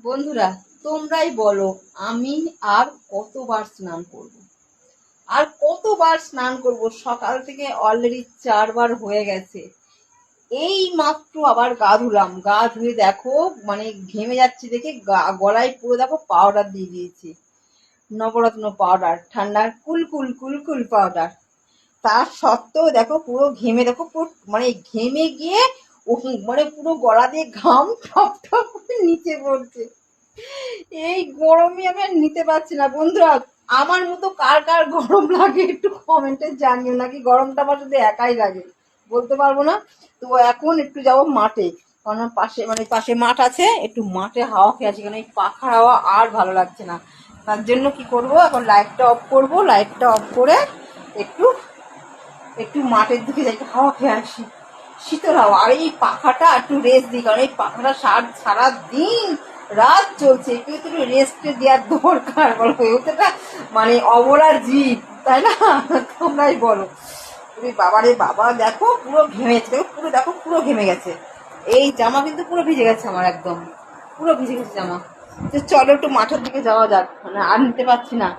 বন্ধুরা, তোমরাই বলো আমি আর কতবার স্নান করব। আর কতবার স্নান করব? সকাল থেকে অলরেডি 4বার হয়ে গেছে। এই মাত্র আবার গা ধুলাম। গা ধুয়ে দেখো মানে ঘেমে যাচ্ছি দেখে গলায় পুরো দেখো পাউডার দিয়ে দিয়েছি। নবরত্ন পাউডার, ঠান্ডার কুলকুল কুলকুল পাউডার। তার সত্ত্বেও দেখো পুরো ঘেমে, দেখো পুরো মানে ঘেমে গিয়ে মানে পুরো গলা দিয়ে ঘাম টপ টপ করে নিচে পড়ছে। এই গরমে আমি আর নিতে পারছি না। বন্ধুরা, আমার মতো কার কার গরম লাগে একটু কমেন্টে জানিও, নাকি গরমটা আমার শুধু একাই লাগে বলতে পারবো না। তো এখন একটু যাবো মাঠে, কারণ পাশে মাঠ আছে, একটু মাঠে হাওয়া খেয়ে আছি, কারণ এই পাখার হাওয়া আর ভালো লাগছে না। তার জন্য কি করব, এখন লাইটটা অফ করব। লাইটটা অফ করে একটু একটু মাঠের দিকে যাই, হাওয়া খেয়ে আসি, শীতল হাওয়া। আর এই পাখাটা একটু রেস্ট দিই, কারণ এই পাখাটা সারা দিন রাত চলছে, একটু একটু রেস্ট দেওয়ার দরকার। বলো, ওটা মানে অবলার জীব, তাই না? তোমরাই বলো। তুমি বাবারে বাবা, দেখো পুরো ঘেমেছে, পুরো দেখো পুরো ঘেমে গেছে। এই জামা কিন্তু পুরো ভিজে গেছে আমার, একদম পুরো ভিজে গেছে জামা। তো চলো একটু মাঠের দিকে যাওয়া যাক, মানে আর নিতে পারছি না।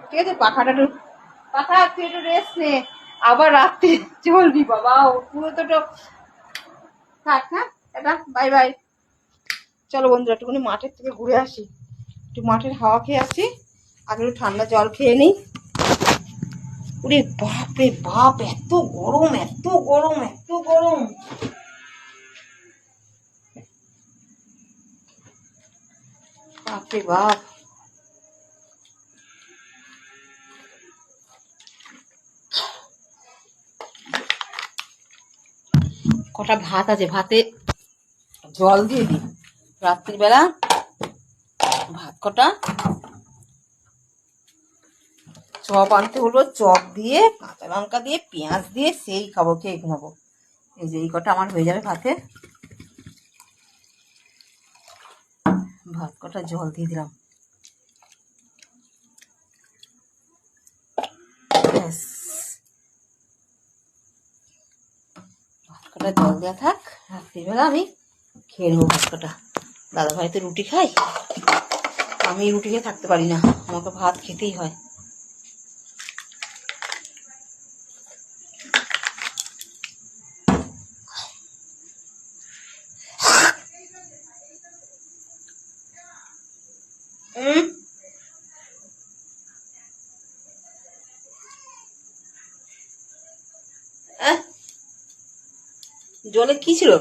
ঠিক আছে, পাখা তুই একটু রেস্ট নে, আবার রাত্রে চলবি বাবা। পুরো তো থাক। হ্যাঁ, এটা বাই বাই। চলো বন্ধুরা, একটুখানি মাঠের থেকে ঘুরে আসি, একটু মাঠের হাওয়া খেয়ে আসি, আগে একটু ঠান্ডা জল খেয়ে নিই। ওরে বাপ রে বাপ, এত গরম, এত গরম, এত গরম। বাপ রে বাপ। কটা ভাত আছে, ভাতে জল দিয়ে দিই রাত্রিবেলা। ভাত কটা, চপ আনতে হলো, চপ দিয়ে কাঁচা লঙ্কা দিয়ে পেঁয়াজ দিয়ে সেই খাবো, খেয়ে ঘুমাবো। এই যে এই কটা আমার হয়ে যাবে ভাতে। ভাত কটা জল দিয়ে দিলাম, ভাত কটা জল দেওয়া থাক। রাত্রিবেলা আমি খেয়ে নেবো ভাত কটা। দাদা ভাই তো রুটি খাই, আমি রুটি খেয়ে থাকতে পারি না, আমাকে ভাত খেতেই হয়। জলে কি ছিল?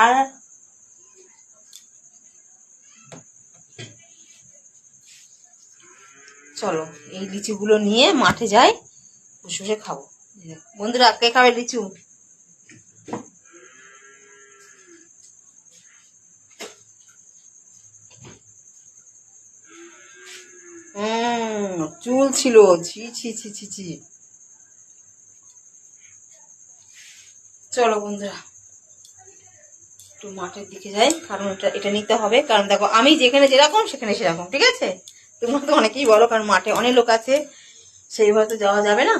আর চলো এই লিচুগুলো নিয়ে মাঠে যাই, বসে বসে খাবো। বন্ধুরা, কে খাবে লিচু? চুল ছিল, ছি ছি ছি ছি ছি। চলো বন্ধুরা, একটু মাঠের দিকে যাই, কারণ এটা নিতে হবে। কারণ দেখো, আমি যেখানে যেরকম সেখানে সেরকম, ঠিক আছে? তোমরা তো অনেকেই বলো, কারণ মাঠে অনেক লোক আছে, সেইভাবে তো যাওয়া যাবে না।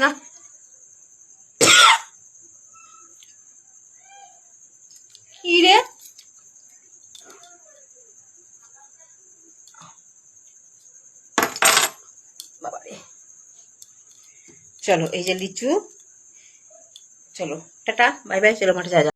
না, কি রে বাবারে। চলো এই যে লিচু, চলো টাটা বাই বাই, চলো মাঠে যাওয়া যাক।